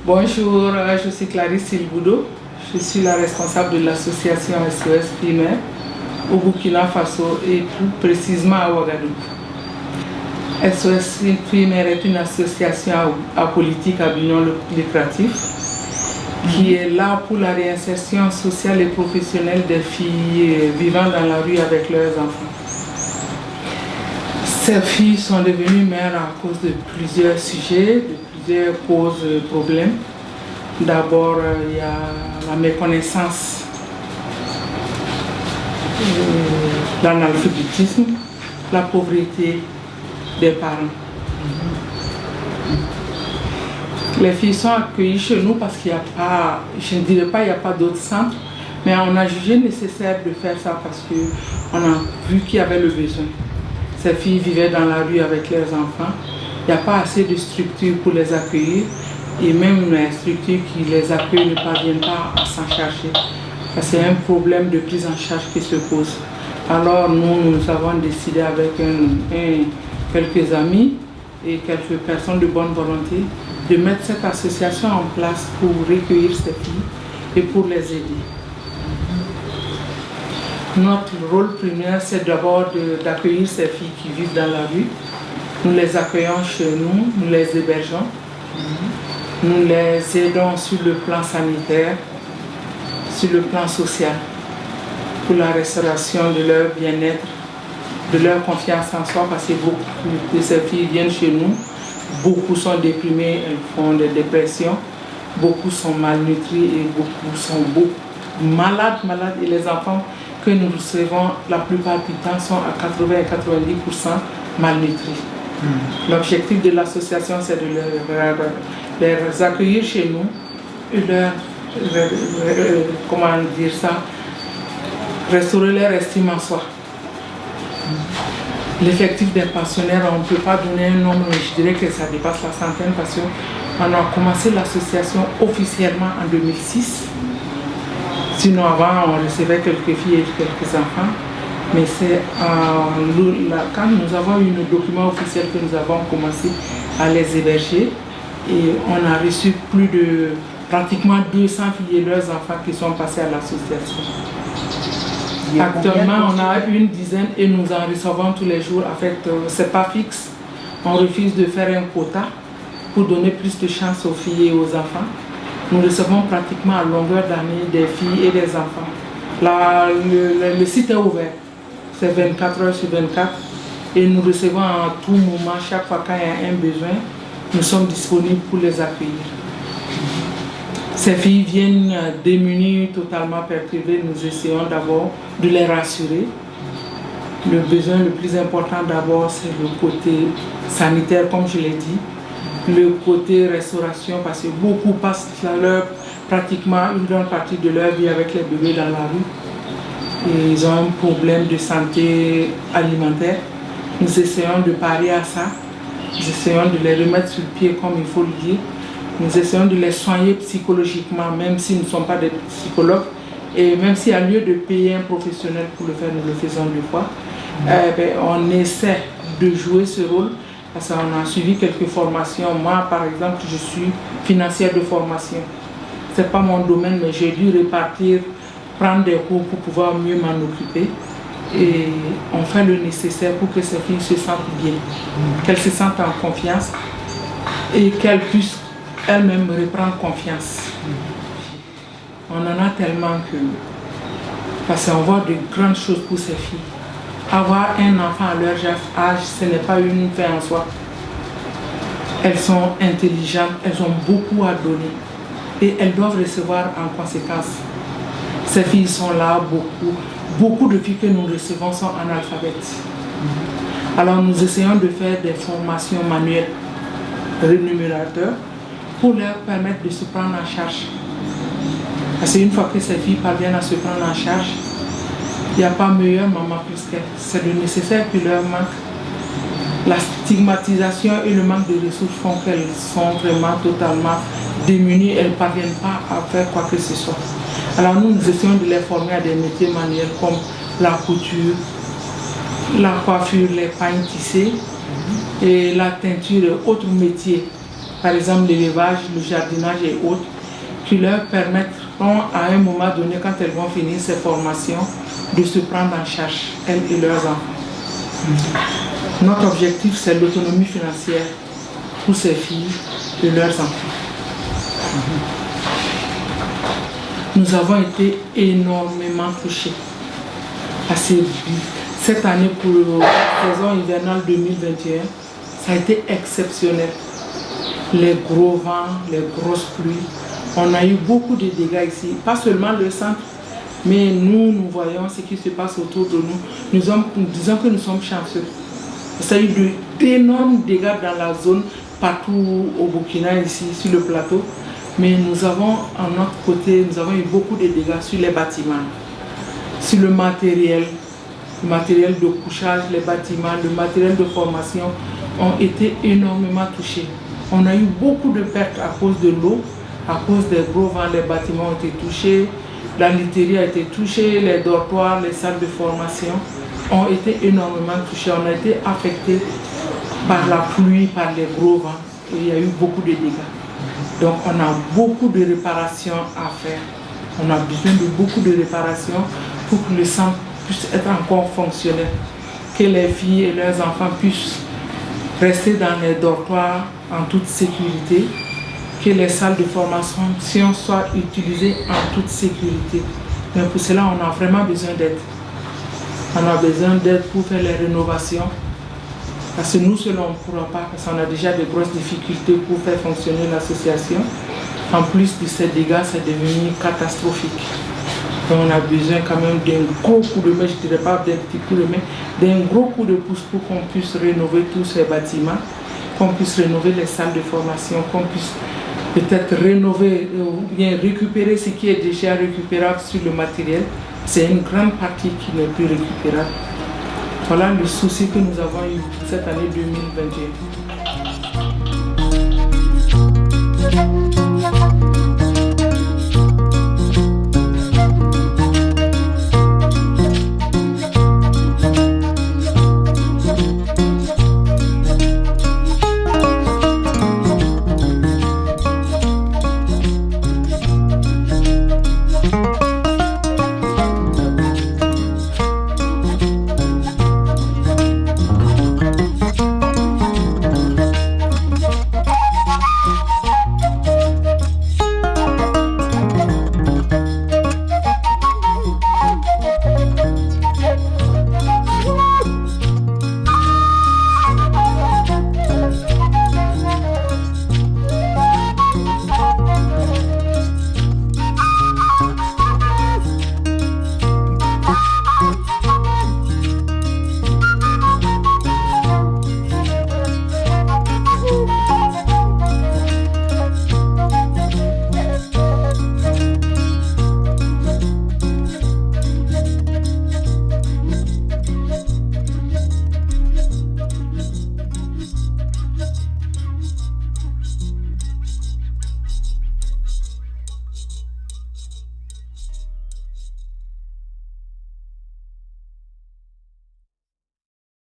Bonjour, je suis Clarisse Silboudo. Je suis la responsable de l'association SOS Primaire au Burkina Faso et plus précisément à Ouagadougou. SOS Primaire est une association apolitique à but non lucratif qui est là pour la réinsertion sociale et professionnelle des filles vivant dans la rue avec leurs enfants. Ces filles sont devenues mères à cause de plusieurs sujets, de plusieurs causes de problèmes. D'abord, il y a la méconnaissance, l'analphabétisme, la pauvreté des parents. Les filles sont accueillies chez nous parce qu'il n'y a pas, je ne dirais pas qu'il n'y a pas d'autres centres, mais on a jugé nécessaire de faire ça parce qu'on a vu qu'il y avait le besoin. Ces filles vivaient dans la rue avec leurs enfants. Il n'y a pas assez de structures pour les accueillir et même les structures qui les accueillent ne parviennent pas à s'en charger. C'est un problème de prise en charge qui se pose. Alors nous avons décidé avec quelques amis et quelques personnes de bonne volonté de mettre cette association en place pour recueillir ces filles et pour les aider. Notre rôle primaire, c'est d'abord d'accueillir ces filles qui vivent dans la rue. Nous les accueillons chez nous, nous les hébergeons, nous les aidons sur le plan sanitaire, sur le plan social, pour la restauration de leur bien-être, de leur confiance en soi, parce que beaucoup de ces filles viennent chez nous, beaucoup sont déprimées, elles font des dépressions, beaucoup sont malnutries et beaucoup sont malades, et les enfants que nous recevons la plupart du temps sont à 80 et 90% malnutris. L'objectif de l'association, c'est de les accueillir chez nous et restaurer leur estime en soi. L'effectif des pensionnaires, on ne peut pas donner un nombre, mais je dirais que ça dépasse la centaine parce qu'on a commencé l'association officiellement en 2006. Sinon avant, on recevait quelques filles et quelques enfants. Mais c'est quand nous avons eu nos documents officiels que nous avons commencé à les héberger. Et on a reçu pratiquement 200 filles et leurs enfants qui sont passés à l'association. Actuellement, on a une dizaine et nous en recevons tous les jours. En fait, ce n'est pas fixe. On refuse de faire un quota pour donner plus de chance aux filles et aux enfants. Nous recevons pratiquement à longueur d'année des filles et des enfants. Le site est ouvert. C'est 24 heures sur 24. Et nous recevons à tout moment, chaque fois qu'il y a un besoin, nous sommes disponibles pour les accueillir. Ces filles viennent démunies, totalement perturbées. Nous essayons d'abord de les rassurer. Le besoin le plus important d'abord, c'est le côté sanitaire, comme je l'ai dit. Le côté restauration, parce que beaucoup passent pratiquement une grande partie de leur vie avec les bébés dans la rue. Et ils ont un problème de santé alimentaire. Nous essayons de parer à ça. Nous essayons de les remettre sur pied comme il faut le dire. Nous essayons de les soigner psychologiquement, même s'ils ne sont pas des psychologues. Et même s'il y a lieu de payer un professionnel pour le faire, nous le faisons deux fois. On essaie de jouer ce rôle. Parce qu'on a suivi quelques formations. Moi, par exemple, je suis financière de formation. Ce n'est pas mon domaine, mais j'ai dû prendre des cours pour pouvoir mieux m'en occuper. Et on fait le nécessaire pour que ces filles se sentent bien, qu'elles se sentent en confiance et qu'elles puissent elles-mêmes reprendre confiance. On en a tellement que... Parce qu'on voit de grandes choses pour ces filles. Avoir un enfant à leur âge, ce n'est pas une fin en soi. Elles sont intelligentes, elles ont beaucoup à donner et elles doivent recevoir en conséquence. Ces filles sont là, beaucoup de filles que nous recevons sont analphabètes. Alors nous essayons de faire des formations manuelles rémunérateurs pour leur permettre de se prendre en charge. Parce qu'une fois que ces filles parviennent à se prendre en charge, il n'y a pas meilleure maman plus qu'elle. C'est le nécessaire qui leur manque. La stigmatisation et le manque de ressources font qu'elles sont vraiment totalement démunies. Elles ne parviennent pas à faire quoi que ce soit. Alors nous essayons de les former à des métiers manuels comme la couture, la coiffure, les pagnes tissées et la teinture et autres métiers. par exemple l'élevage, le jardinage et autres, qui leur permettront à un moment donné, quand elles vont finir ces formations, de se prendre en charge, elles et leurs enfants. Notre objectif, c'est l'autonomie financière pour ces filles et leurs enfants. Nous avons été énormément touchés à cette année pour la saison hivernale 2021. Ça a été exceptionnel. Les gros vents, les grosses pluies. On a eu beaucoup de dégâts ici, pas seulement le centre, mais nous voyons ce qui se passe autour de nous. Nous disons que nous sommes chanceux. Ça a eu d'énormes dégâts dans la zone, partout au Burkina, ici, sur le plateau. Mais nous avons, à notre côté, nous avons eu beaucoup de dégâts sur les bâtiments, sur le matériel de couchage, les bâtiments, le matériel de formation ont été énormément touchés. On a eu beaucoup de pertes à cause de l'eau, à cause des gros vents, les bâtiments ont été touchés, la literie a été touchée, les dortoirs, les salles de formation ont été énormément touchés. On a été affectés par la pluie, par les gros vents, et il y a eu beaucoup de dégâts. Donc on a beaucoup de réparations à faire. On a besoin de beaucoup de réparations pour que le centre puisse être encore fonctionnel, que les filles et leurs enfants puissent rester dans les dortoirs en toute sécurité, que les salles de formation soient utilisées en toute sécurité. Mais pour cela, on a vraiment besoin d'aide. On a besoin d'aide pour faire les rénovations. Parce que nous seuls, on ne pourra pas, parce qu'on a déjà de grosses difficultés pour faire fonctionner l'association. En plus de ces dégâts, c'est devenu catastrophique. Donc on a besoin quand même d'un gros coup de main, je ne dirais pas d'un petit coup de main, d'un gros coup de pouce pour qu'on puisse rénover tous ces bâtiments, qu'on puisse rénover les salles de formation, qu'on puisse peut-être rénover ou bien récupérer ce qui est déjà récupérable sur le matériel. C'est une grande partie qui n'est plus récupérable. Voilà le souci que nous avons eu cette année 2021.